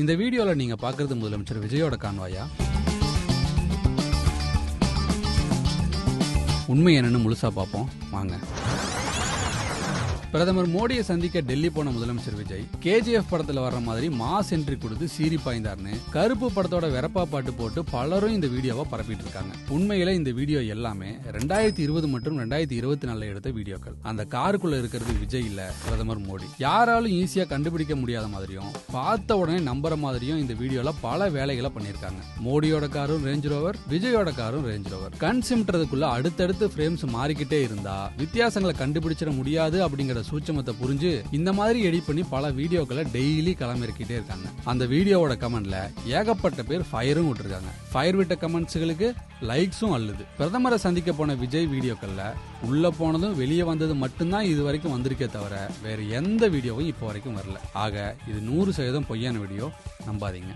இந்த வீடியோல நீங்க பாக்குறது முதலமைச்சர் விஜயோட கான்வாயா? உண்மை என்னன்னு முழுசா பார்ப்போம் வாங்க. பிரதமர் மோடியை சந்திக்க டெல்லி போன முதலமைச்சர் விஜய் கேஜிஎஃப் படத்துல வர்ற மாதிரி மாஸ் என்ட்ரி கொடுத்து சீறி பாய்ந்தார்னு கருப்பு படத்தோட வெறப்பா பாட்டு போட்டு பலரும் இந்த வீடியோவை பரப்பிட்டு இருக்காங்க. உண்மையில இந்த வீடியோ எல்லாமே 2020 மற்றும் 2024 எடுத்த வீடியோக்கள். அந்த காருக்குள்ள இருக்கிறது விஜய் இல்ல, பிரதமர் மோடி. யாராலும் ஈஸியா கண்டுபிடிக்க முடியாத மாதிரியும் பார்த்த உடனே நம்புற மாதிரியும் இந்த வீடியோல பல வேலைகளை பண்ணிருக்காங்க. மோடியோட காரும் ரேஞ்ச் ரோவர், விஜயோட காரும் ரேஞ்ச் ரோவர். கண் சிமிட்டுறதுக்குள்ள அடுத்தடுத்து ஃப்ரேம்ஸ் மாறிக்கிட்டே இருந்தா வித்தியாசங்களை கண்டுபிடிச்சிட முடியாது அப்படிங்கிற சூட்சமத்தை புரிஞ்சு இந்த மாதிரி எடிட் பண்ணி பல வீடியோக்களை டெய்லி களமிறக்கிட்டே இருக்காங்க. அந்த வீடியோவோட கமெண்ட்ல ஏகப்பட்ட பேர் ஃபயரும் விட்டுருக்காங்க. ஃபயர் விட்ட கமெண்ட்ஸ்களுக்கு லைக்ஸும் அள்ளுது. பிரதமரை சந்திக்க போன விஜய் வீடியோக்கள்ல உள்ள போனதும் வெளியே வந்தது மட்டும்தான் இது வரைக்கும் வந்திருக்கே தவிர வேற எந்த வீடியோவும் இப்போ வரைக்கும் வரல. ஆக இது 100% பொய்யான வீடியோ, நம்பாதீங்க.